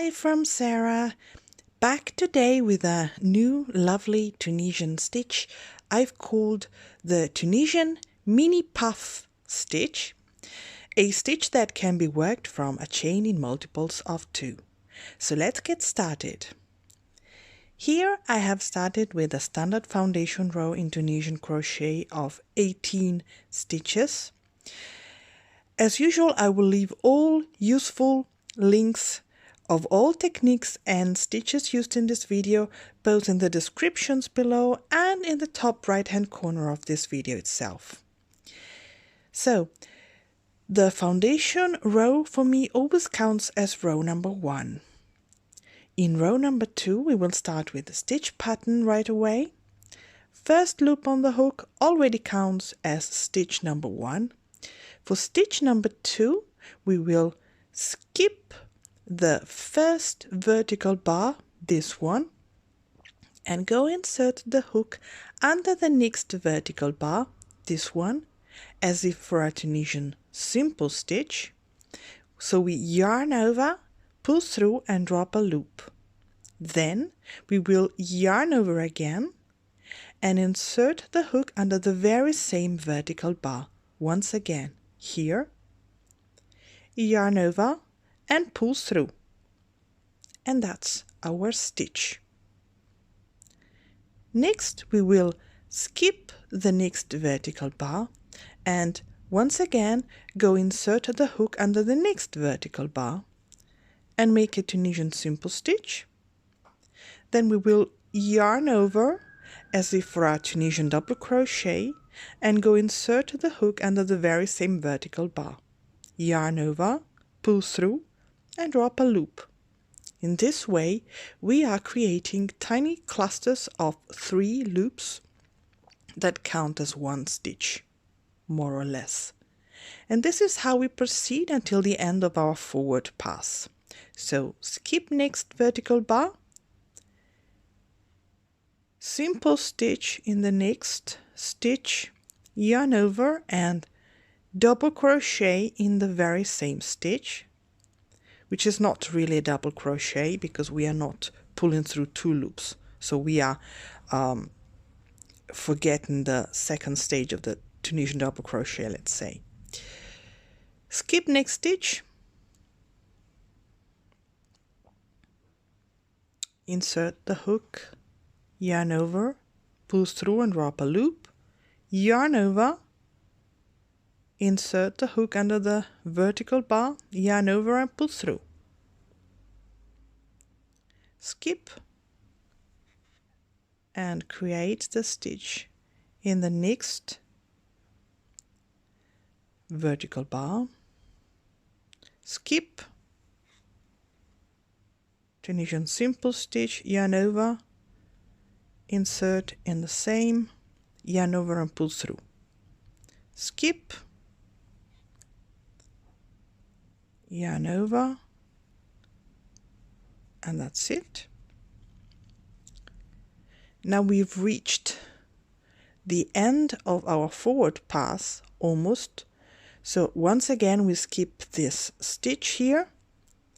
Hi from Sarah, back today with a new lovely Tunisian stitch I've called the Tunisian Mini Puff Stitch, a stitch that can be worked from a chain in multiples of 2. So let's get started. Here I have started with a standard foundation row in Tunisian crochet of 18 stitches. As usual, I will leave all useful links of all techniques and stitches used in this video, both in the descriptions below and in the top right hand corner of this video itself. So, the foundation row for me always counts as row number 1. In row number 2, we will start with the stitch pattern right away. First loop on the hook already counts as stitch number 1. For stitch number 2, we will skip the first vertical bar, this one, and go insert the hook under the next vertical bar, this one, as if for a Tunisian simple stitch. So we yarn over, pull through and drop a loop. Then we will yarn over again and insert the hook under the very same vertical bar. Once again, here, yarn over and pull through, and that's our stitch. Next we will skip the next vertical bar and once again go insert the hook under the next vertical bar and make a Tunisian simple stitch. Then we will yarn over as if for our Tunisian double crochet and go insert the hook under the very same vertical bar, yarn over, pull through and drop a loop. In this way we are creating tiny clusters of 3 loops that count as 1 stitch, more or less. And this is how we proceed until the end of our forward pass. So skip next vertical bar, simple stitch in the next stitch, yarn over and double crochet in the very same stitch, which is not really a double crochet because we are not pulling through 2 loops. So we are forgetting the second stage of the Tunisian double crochet, let's say. Skip next stitch, insert the hook, yarn over, pull through and drop a loop, yarn over, insert the hook under the vertical bar, yarn over and pull through. Skip and create the stitch in the next vertical bar. Skip, Tunisian simple stitch, yarn over, insert in the same, yarn over and pull through. Skip, yarn over, and that's it. Now we've reached the end of our forward pass almost. So once again we skip this stitch here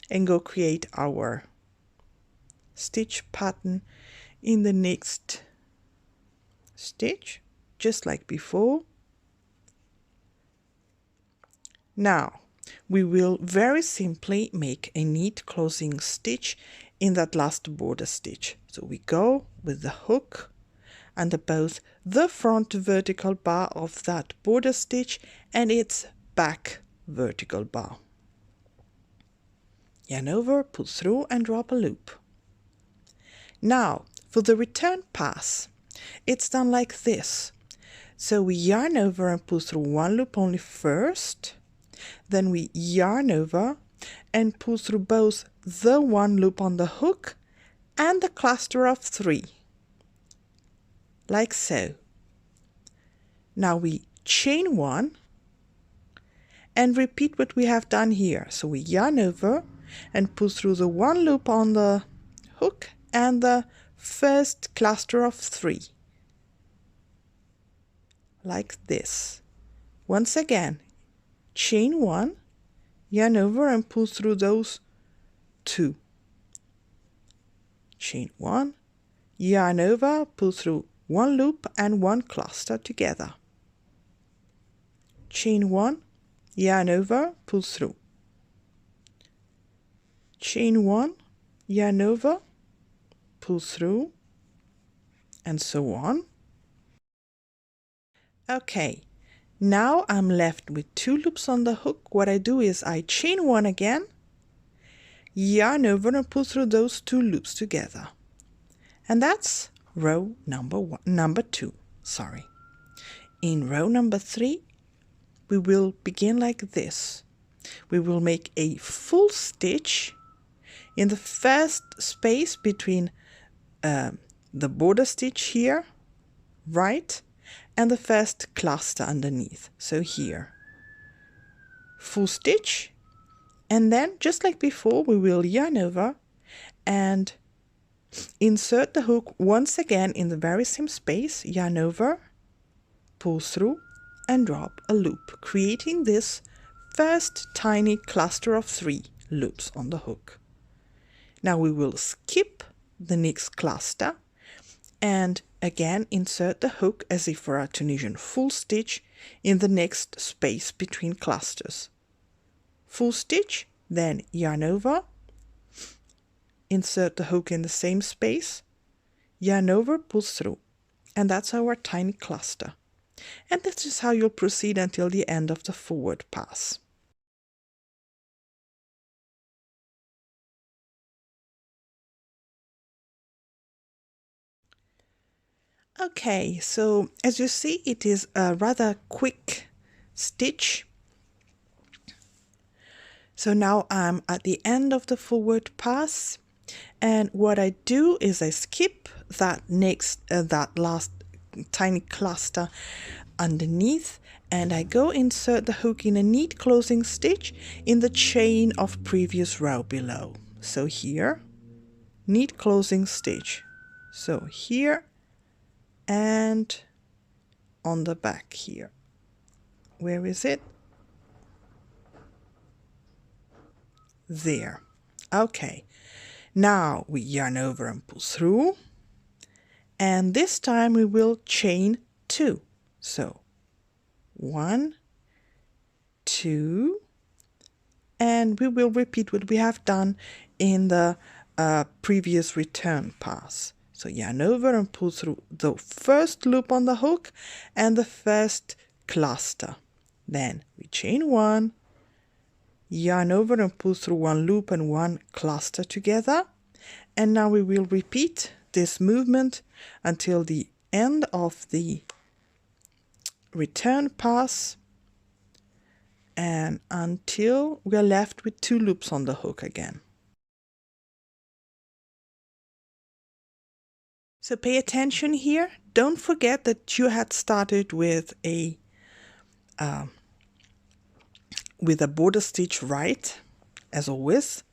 and go create our stitch pattern in the next stitch, just like before. Now we will very simply make a neat closing stitch in that last border stitch. So we go with the hook under both the front vertical bar of that border stitch and its back vertical bar. Yarn over, pull through and drop a loop. Now for the return pass, it's done like this. So we yarn over and pull through 1 loop only first, then we yarn over and pull through both the 1 loop on the hook and the cluster of 3, like so. Now we chain 1 and repeat what we have done here. So we yarn over and pull through the 1 loop on the hook and the first cluster of 3, like this. Once again, chain 1, yarn over and pull through those 2, chain 1, yarn over, pull through 1 loop and 1 cluster together, chain 1, yarn over, pull through, chain 1, yarn over, pull through, and so on. Okay, now I'm left with 2 loops on the hook. What I do is I chain 1 again, yarn over and pull through those 2 loops together. And that's row number 2, sorry. In row number 3, we will begin like this. We will make a full stitch in the first space between the border stitch here, right, and the first cluster underneath. So here, full stitch, and then just like before, we will yarn over and insert the hook once again in the very same space, yarn over, pull through, and drop a loop, creating this first tiny cluster of 3 loops on the hook. Now we will skip the next cluster and again insert the hook as if for a Tunisian full stitch in the next space between clusters. Full stitch, then yarn over, insert the hook in the same space, yarn over, pull through, and that's our tiny cluster. And this is how you'll proceed until the end of the forward pass. Okay, so as you see, it is a rather quick stitch. So now I'm at the end of the forward pass, and what I do is I skip that last tiny cluster underneath, and I go insert the hook in a neat closing stitch in the chain of previous row below. So here, neat closing stitch. So here and on the back here. Where is it? There. Okay. Now we yarn over and pull through, and this time we will chain 2. So 1, 2, and we will repeat what we have done in the previous return pass. So yarn over and pull through the first loop on the hook and the first cluster. Then we chain 1, yarn over and pull through 1 loop and 1 cluster together. And now we will repeat this movement until the end of the return pass and until we are left with 2 loops on the hook again. So pay attention here. Don't forget that you had started with a border stitch right, as always.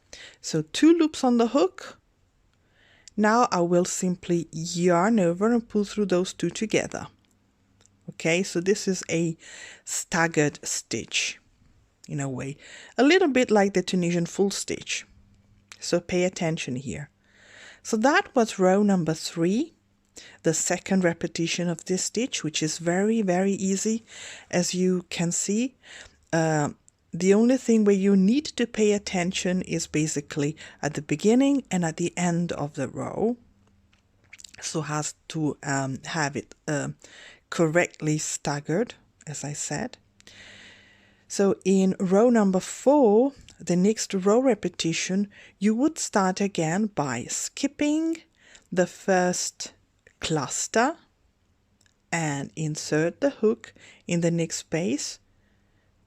So 2 loops on the hook. Now I will simply yarn over and pull through those 2 together. Okay, so this is a staggered stitch in a way, a little bit like the Tunisian full stitch. So pay attention here. So that was row number 3, the second repetition of this stitch, which is very, very easy, as you can see. The only thing where you need to pay attention is basically at the beginning and at the end of the row. So has to have it correctly staggered, as I said. So in row number 4, the next row repetition, you would start again by skipping the first cluster and insert the hook in the next space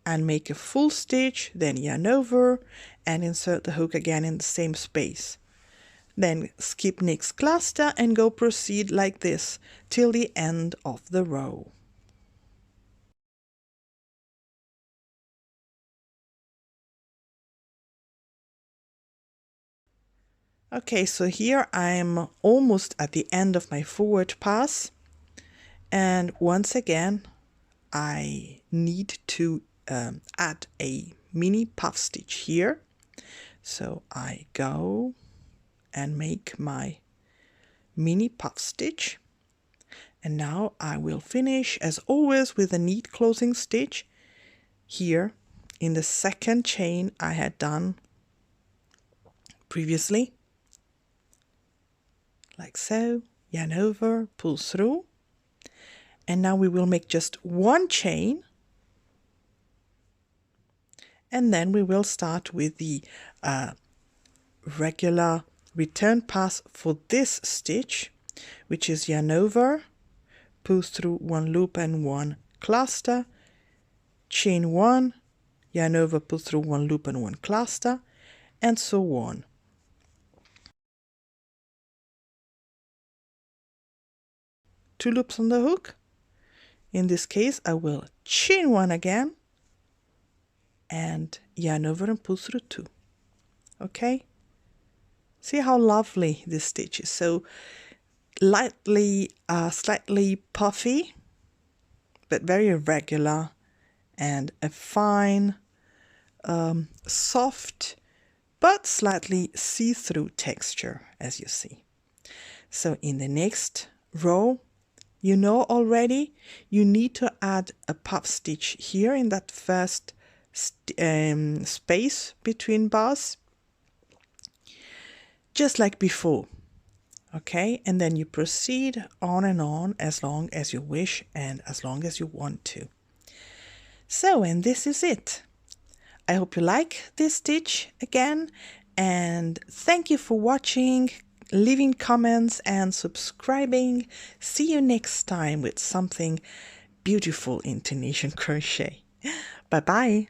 and make a full stitch, then yarn over and insert the hook again in the same space. Then skip next cluster and go proceed like this till the end of the row. Okay, so here I'm almost at the end of my forward pass, and once again I need to add a mini puff stitch here. So I go and make my Mini Puff Stitch. And now I will finish as always with a neat closing stitch here in the second chain I had done previously, like so. Yarn over, pull through, and now we will make just one chain, and then we will start with the regular return pass for this stitch, which is yarn over, pull through one loop and one cluster, chain one, yarn over, pull through one loop and one cluster, and so on. Two loops on the hook. In this case I will chain one again and yarn over and pull through two. Okay, see how lovely this stitch is, so lightly slightly puffy but very regular, and a fine soft but slightly see-through texture, as you see. So in the next row, you know already you need to add a puff stitch here in that first space between bars, just like before. Okay, and then you proceed on and on as long as you wish and as long as you want to. So, and this is it. I hope you like this stitch again, and thank you for watching, leaving comments and subscribing. See you next time with something beautiful in Tunisian crochet. Bye bye.